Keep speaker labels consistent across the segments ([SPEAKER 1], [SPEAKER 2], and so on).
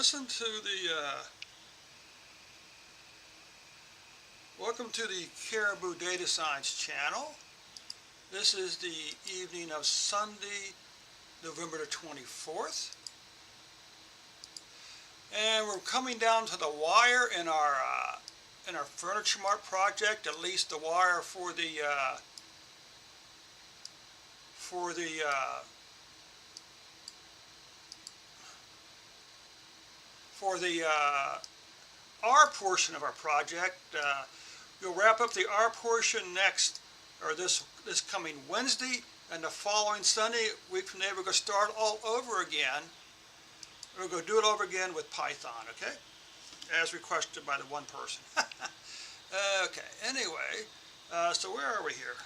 [SPEAKER 1] listen to welcome to the Caribou Data Science channel. This is the evening of Sunday, November the 24th. And we're coming down to the wire in our Furniture Mart project, at least the wire for the R portion of our project. We'll wrap up the R portion next, or this coming Wednesday, and the following Sunday, week from there, we're going to start all over again. We're going to do it over again with Python, okay? As requested by the one person. Okay, anyway, so where are we here?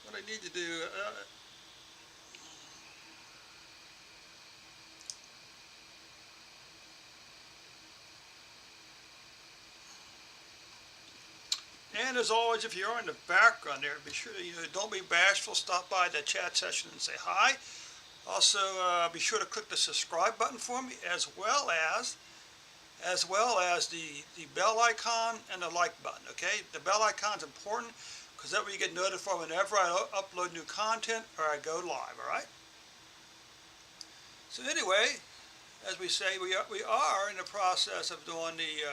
[SPEAKER 1] What I need to do, and as always, if you're in the background there, be sure don't be bashful. Stop by the chat session and say hi. Also, be sure to click the subscribe button for me, as well as the bell icon and the like button. Okay, the bell icon is important because that way you get notified whenever I upload new content or I go live. All right. So anyway, as we say, we are in the process of doing the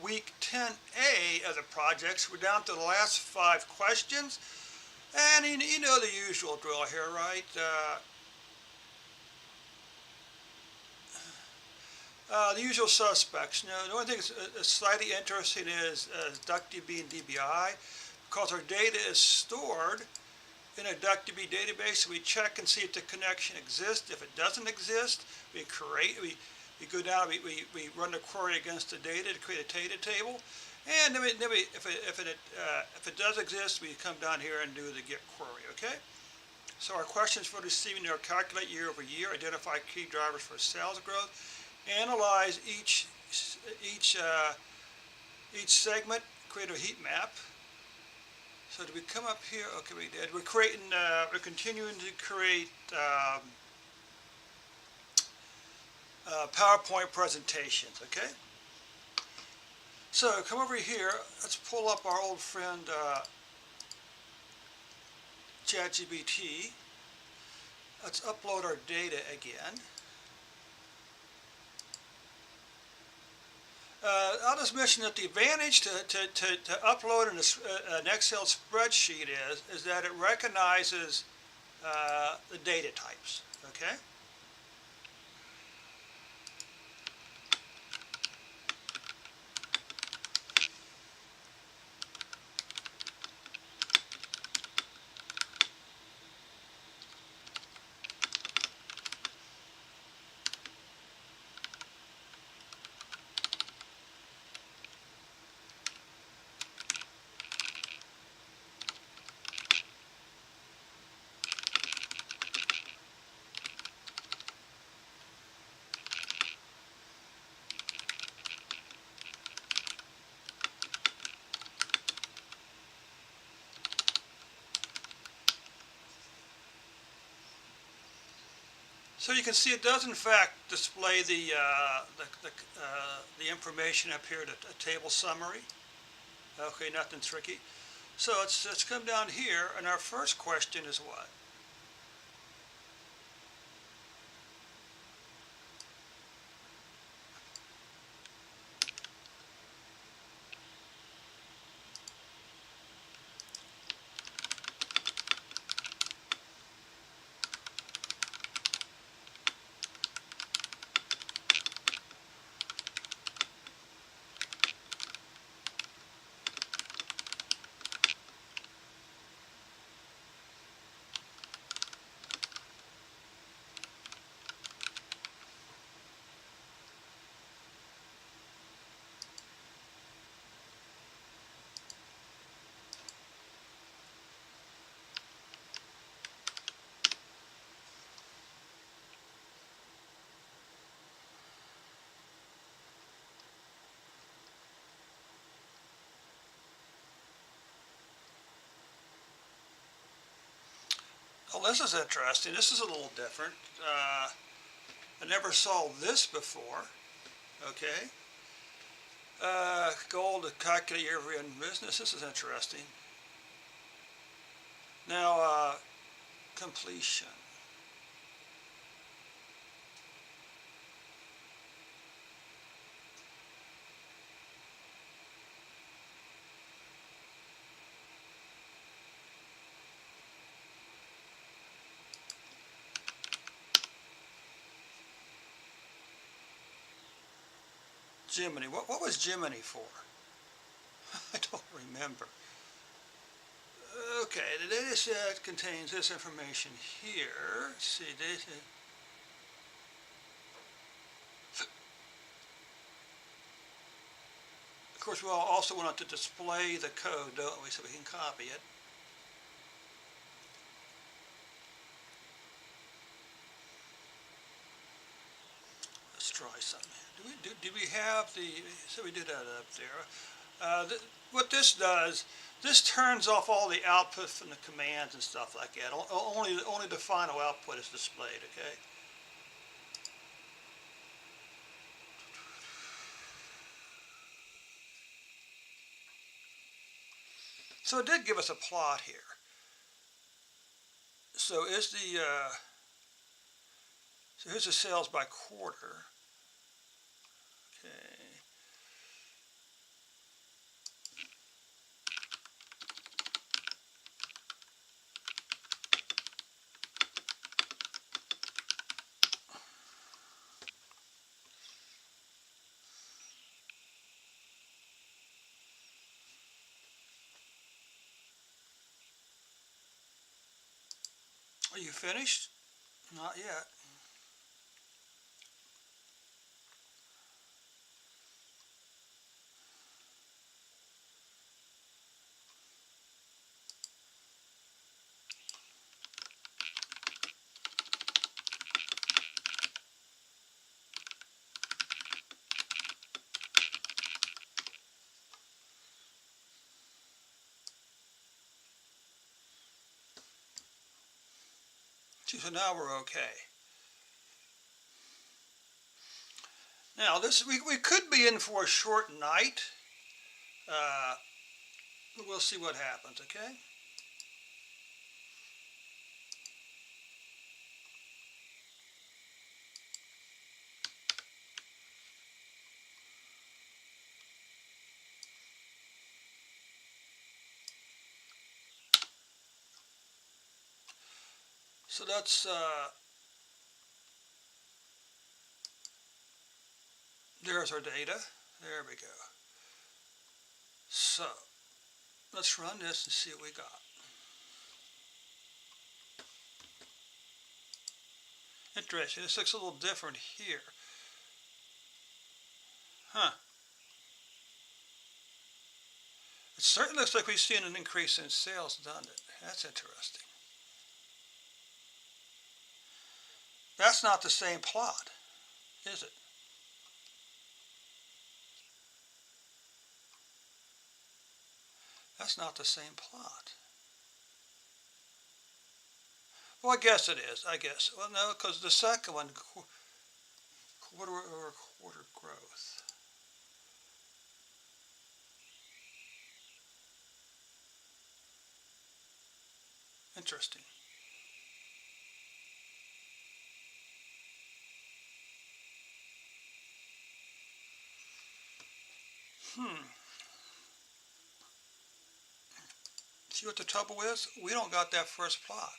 [SPEAKER 1] week 10A of the projects. We're down to the last 5 questions, and you know the usual drill here, right? The usual suspects. You know, the only thing that's slightly interesting is DuckDB and DBI, because our data is stored in a DuckDB database. So we check and see if the connection exists. If it doesn't exist, we go down, we run the query against the data to create a data table, and then if it does exist, we come down here and do the get query. Okay. So our questions for this evening are: calculate year over year, identify key drivers for sales growth, analyze each segment, create a heat map. So do we come up here? Okay, we did. We're continuing to create PowerPoint presentations, okay? So come over here, let's pull up our old friend ChatGPT. Let's upload our data again. I'll just mention that the advantage to upload an Excel spreadsheet is that it recognizes the data types, okay? So you can see it does in fact display the information up here, a table summary. Okay, nothing tricky. So let's come down here, and our first question is what? Well, this is interesting. This is a little different. I never saw this before. Okay. Goal to calculate your every in business. This is interesting. Now, completion. Jiminy. What was Jiminy for? I don't remember. Okay, the data set contains this information here. Let's see, data. Of course, we also want to display the code, don't we, so we can copy it. Let's try something. Do we have the? So we did that up there. What this does, this turns off all the output from the commands and stuff like that. Only the final output is displayed. Okay. So it did give us a plot here. So is the so here's the sales by quarter. Okay. Are you finished? Not yet. So now we're okay. Now this we could be in for a short night. But we'll see what happens. Okay. So that's there's our data. There we go. So let's run this and see what we got. Interesting. This looks a little different here. Huh. It certainly looks like we've seen an increase in sales, doesn't it? That's interesting. That's not the same plot, is it? That's not the same plot. Well, I guess it is. I guess. Well, no, because the second one, quarter over quarter growth. Interesting. See what the trouble is? We don't got that first plot.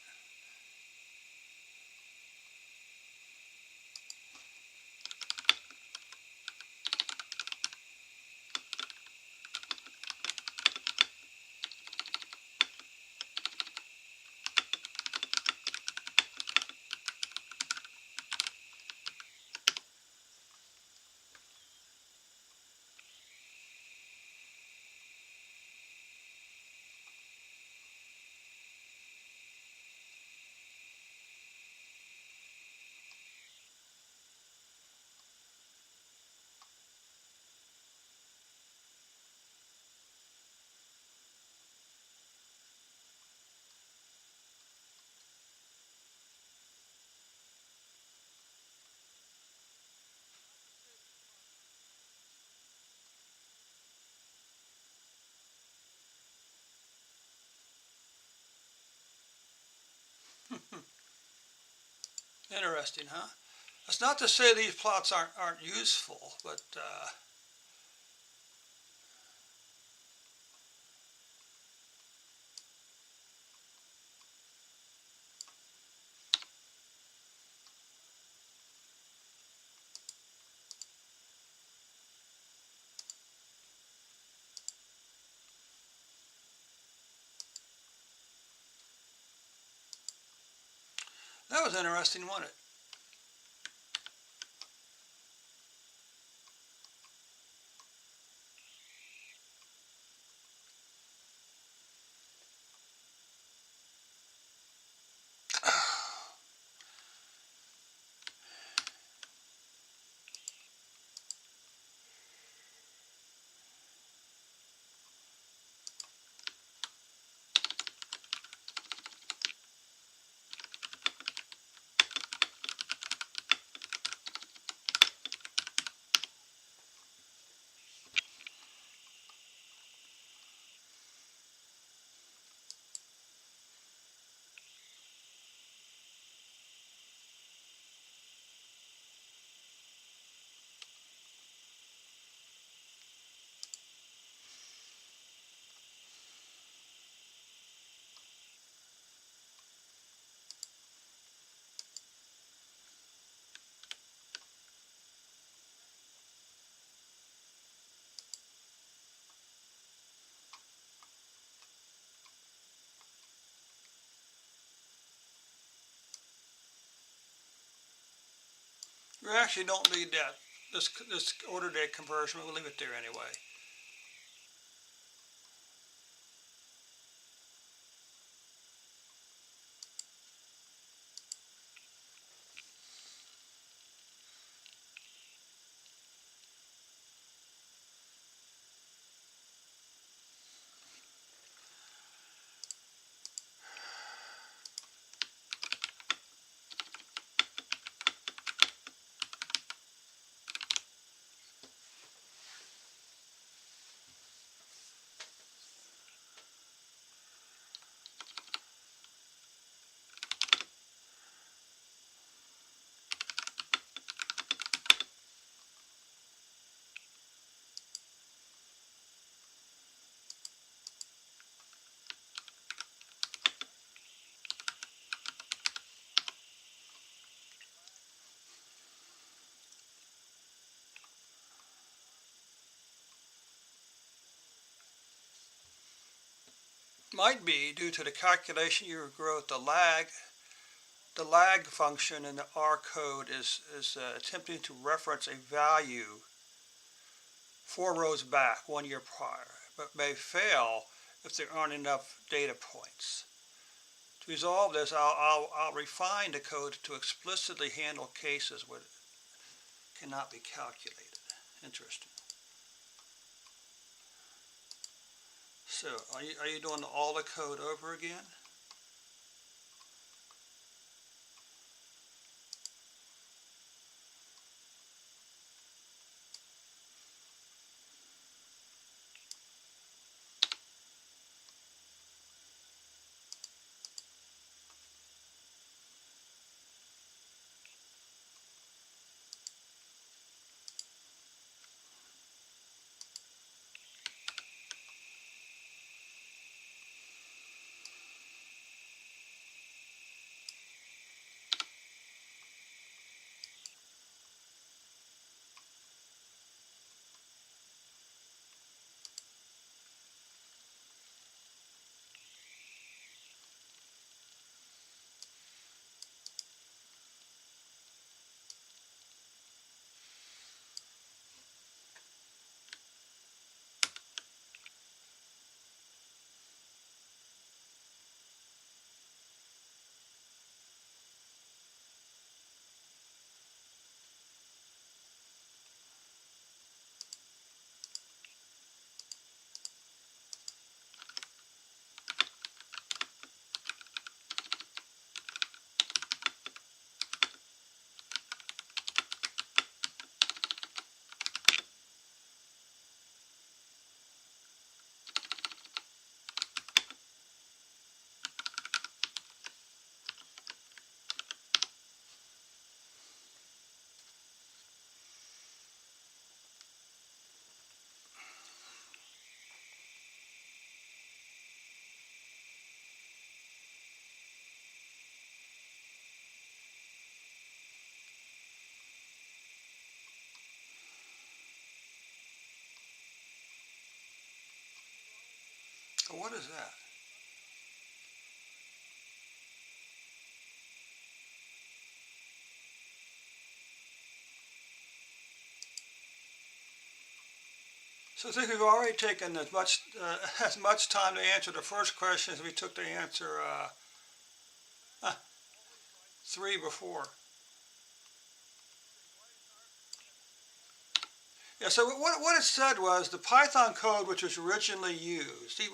[SPEAKER 1] Interesting, huh? That's not to say these plots aren't useful, but that was interesting, wasn't it? We actually don't need that. This order date conversion, we'll leave it there anyway. Might be due to the calculation you wrote, the lag function in the R code is attempting to reference a value 4 rows back 1 year prior, but may fail if there aren't enough data points. To resolve this, I'll refine the code to explicitly handle cases where it cannot be calculated. Interesting. So, are you doing all the code over again? what is that? So I think we've already taken as much time to answer the first question as we took to answer uh, 3 before. Yeah, so what it said was the Python code which was originally used. See,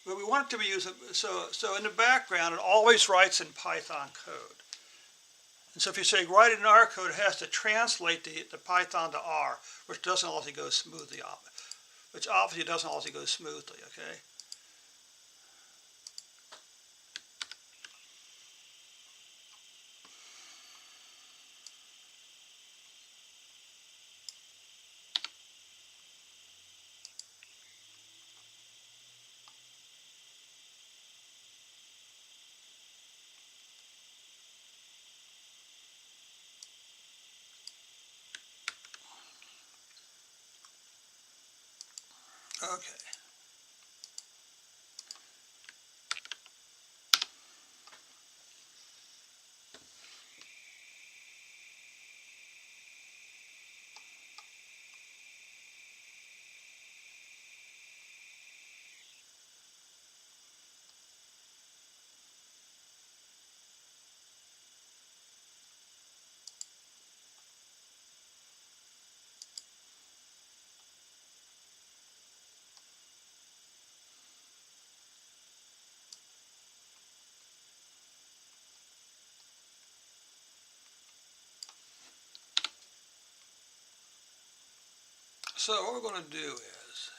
[SPEAKER 1] but we want it to be used, so in the background it always writes in Python code. And so if you say write it in R code, it has to translate the Python to R, which doesn't always go smoothly, which obviously doesn't always go smoothly, okay? Okay. So what we're going to do is,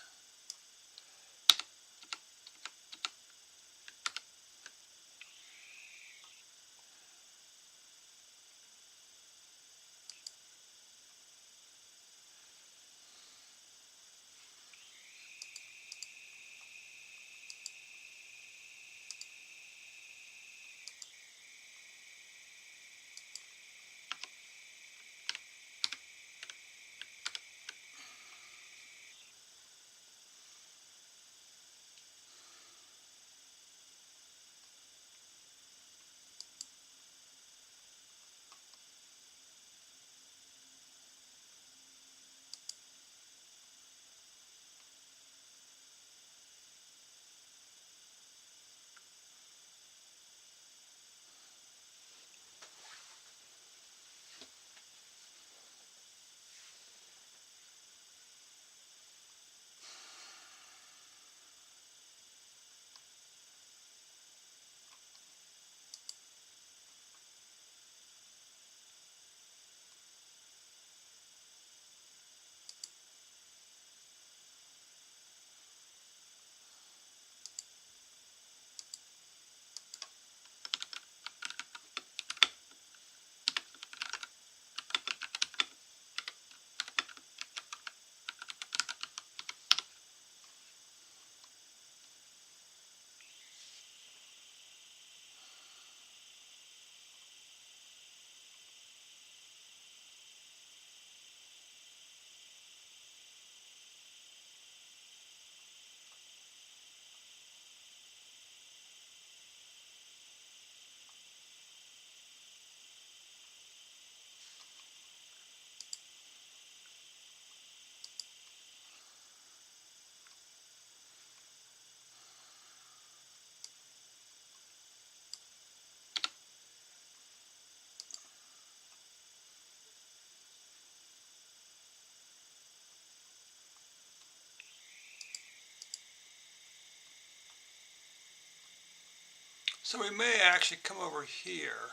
[SPEAKER 1] so we may actually come over here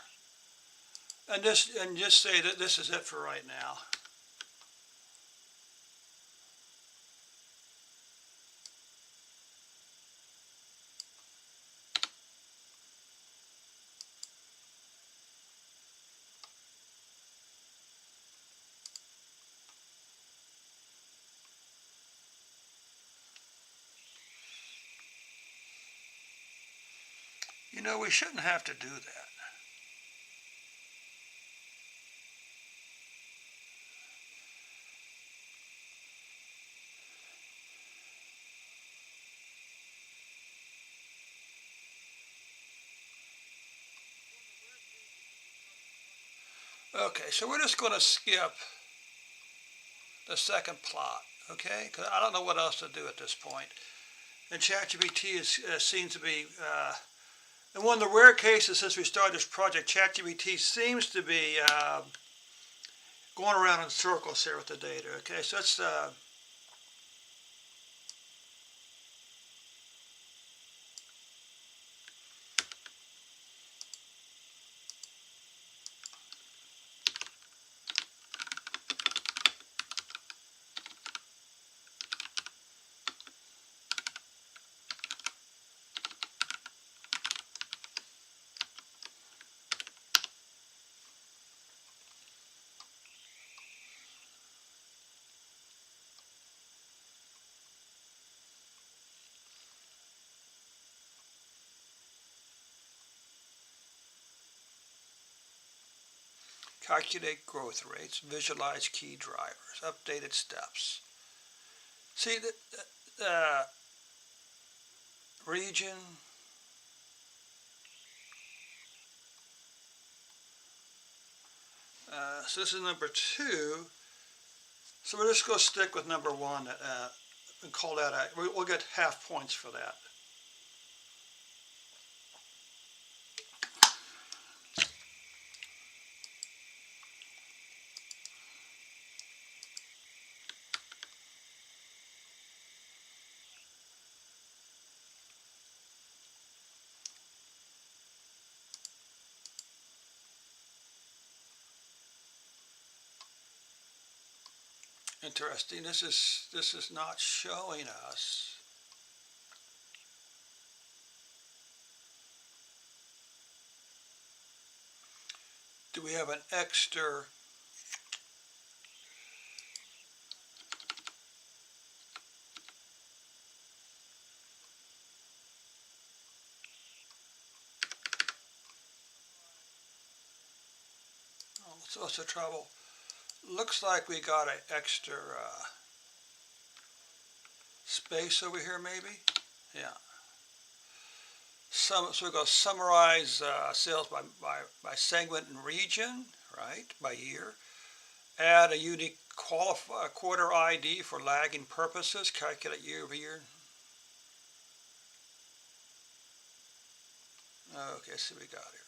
[SPEAKER 1] and just say that this is it for right now. You know, we shouldn't have to do that. Okay, so we're just going to skip the second plot, okay? Because I don't know what else to do at this point. And ChatGPT seems to be, in one of the rare cases since we started this project, ChatGPT seems to be going around in circles here with the data, okay? So let's, calculate growth rates, visualize key drivers, updated steps. See, the region, so this is number 2. So we're just going to stick with number 1 and call that out. We'll get half points for that. Interesting. This is not showing us. Do we have an extra? Oh, so what's the trouble? Looks like we got an extra space over here, maybe. Yeah. So we're going to summarize sales by segment and region, right? By year. Add a unique quarter ID for lagging purposes. Calculate year over year. Okay, see what we got here.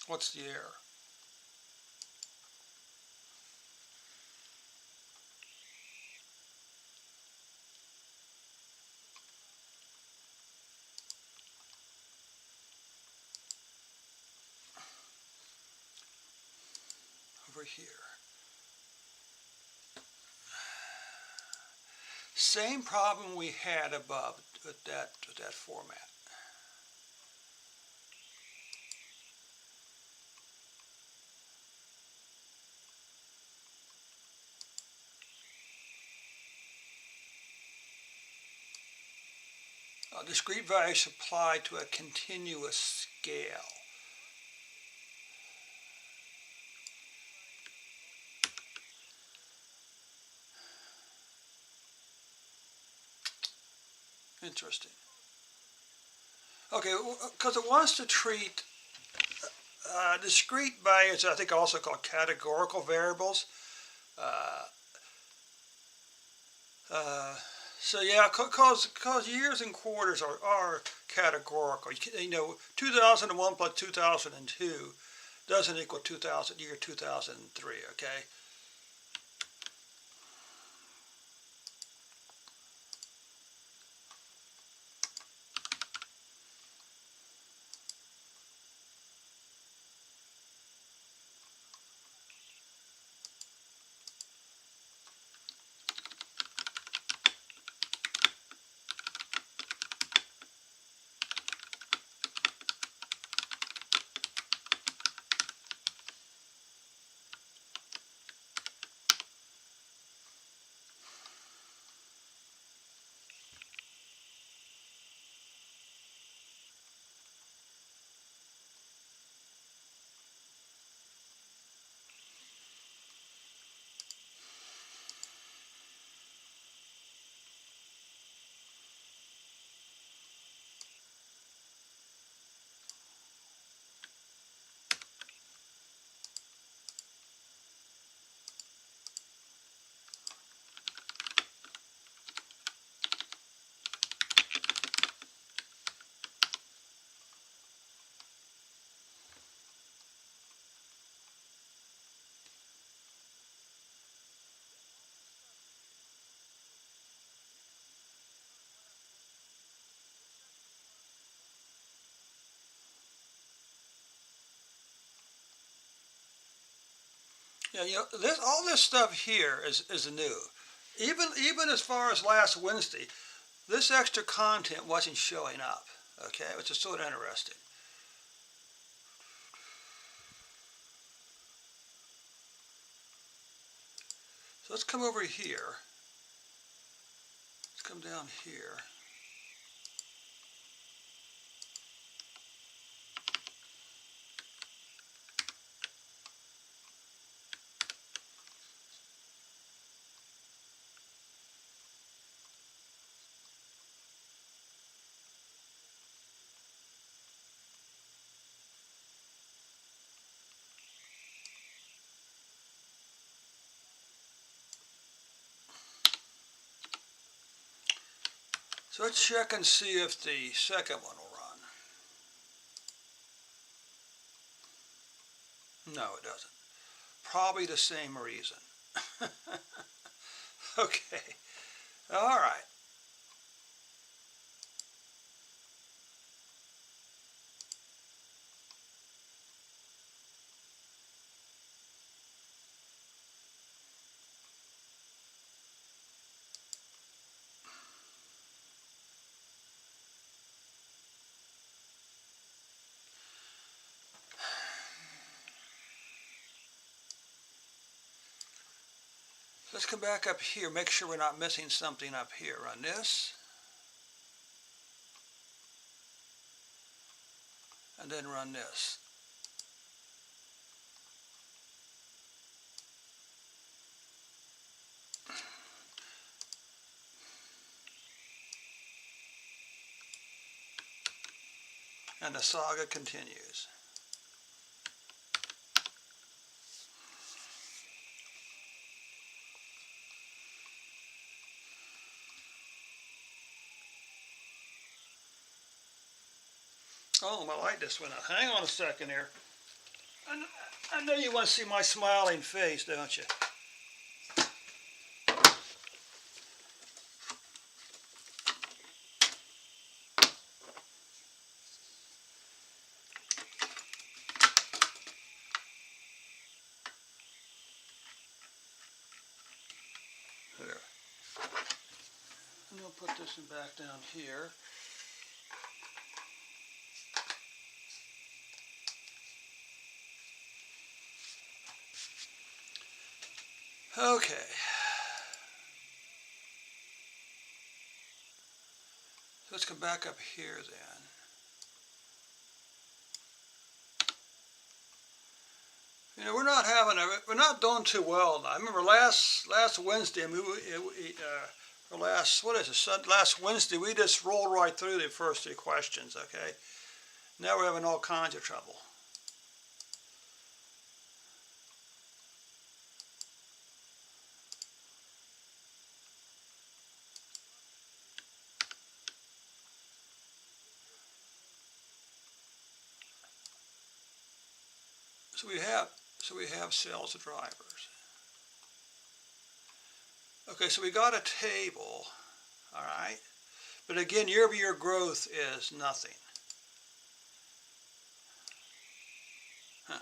[SPEAKER 1] What's the error? Over here. Same problem we had above with that format. Discrete values applied to a continuous scale. Interesting. Okay, because it wants to treat discrete values, I think also called categorical variables. So yeah, because years and quarters are categorical. You know, 2001 plus 2002 doesn't equal 2003. Okay. Yeah, all this stuff here is new. Even as far as last Wednesday, this extra content wasn't showing up. Okay, which is sort of interesting. So let's come over here. Let's come down here. So let's check and see if the second one will run. No, it doesn't. Probably the same reason. Okay. All right. Let's come back up here, make sure we're not missing something up here. Run this. And then run this. And the saga continues. Oh, my light just went out. Hang on a second here. I know you want to see my smiling face, don't you? There. And we'll put this one back down here. Okay. So let's come back up here then. We're not doing too well now. I remember last Wednesday, last Wednesday, we just rolled right through the first three questions, okay? Now we're having all kinds of trouble. So we have sales drivers. Okay, so we got a table, all right? But again, year-over-year growth is nothing. Huh.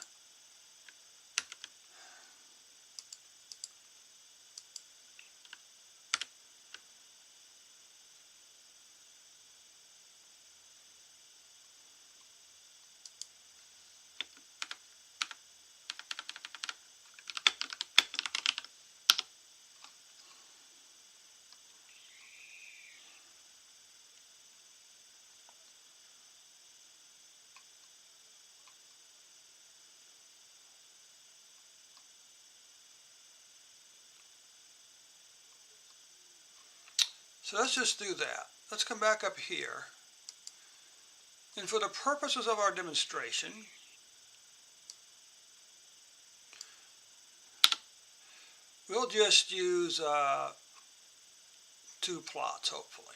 [SPEAKER 1] So let's just do that. Let's come back up here. And for the purposes of our demonstration, we'll just use two plots, hopefully.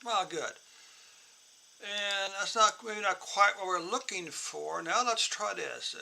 [SPEAKER 1] Well, good. And that's maybe not quite what we're looking for. Now let's try this.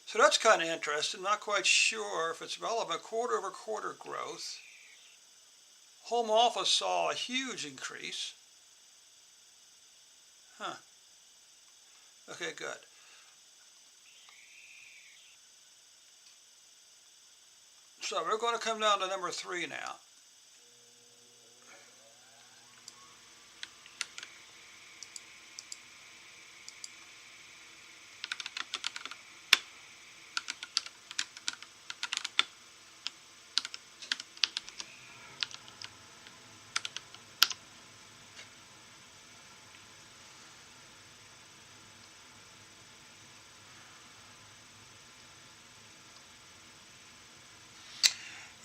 [SPEAKER 1] So that's kind of interesting. Not quite sure if it's relevant. Quarter-over-quarter growth. Home office saw a huge increase. Huh. Okay, good. So we're going to come down to number 3 now.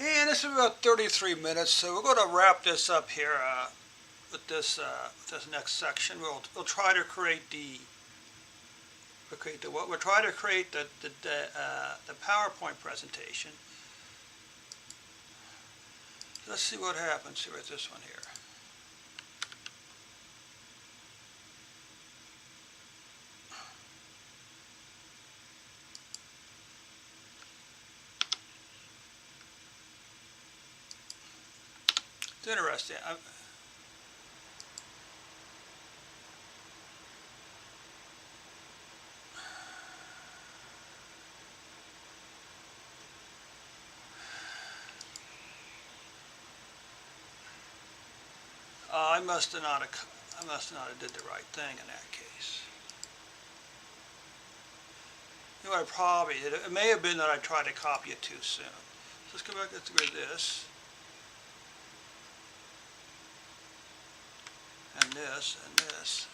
[SPEAKER 1] And this is about 33 minutes, so we're going to wrap this up here with this next section. We'll try to create we'll try to create the PowerPoint presentation. Let's see what happens here with this one here. It's interesting. I must have not have did the right thing in that case. You know what I probably did? It may have been that I tried to copy it too soon. So let's go back to this. And this, and this.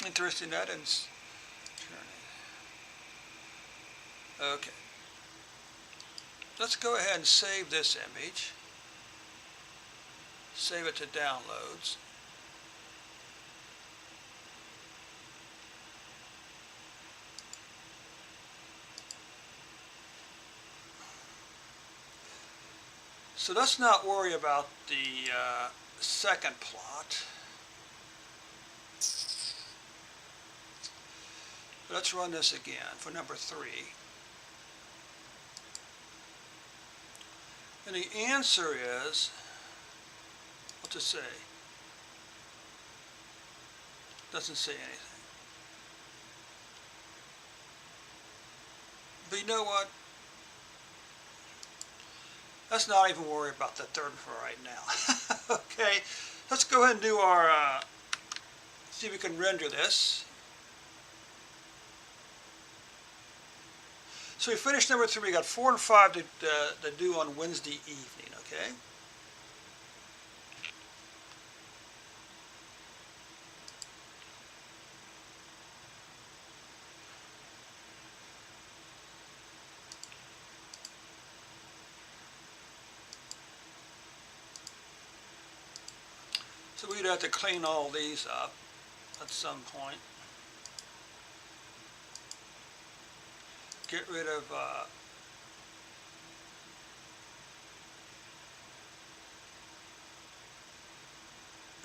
[SPEAKER 1] Interesting that is. Okay. Let's go ahead and save this image. Save it to downloads. So let's not worry about the second plot. Let's run this again for number 3. And the answer is, what's it say? Doesn't say anything. But you know what? Let's not even worry about the third for right now. Okay, let's go ahead and do our, see if we can render this. So we finished number 3. We got 4 and 5 to do on Wednesday evening, okay? So we'd have to clean all these up at some point. Get rid of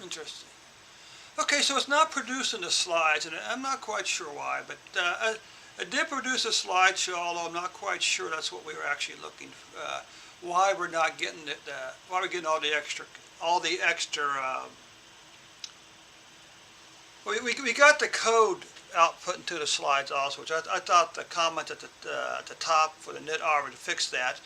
[SPEAKER 1] interesting. Okay, so it's not producing the slides, and I'm not quite sure why, but it did produce a slideshow, although I'm not quite sure that's what we were actually looking for. Why we're not getting it? Why we're getting all the extra? We got the code output into the slides also, which I thought the comment at the top for the net arbor to fix that.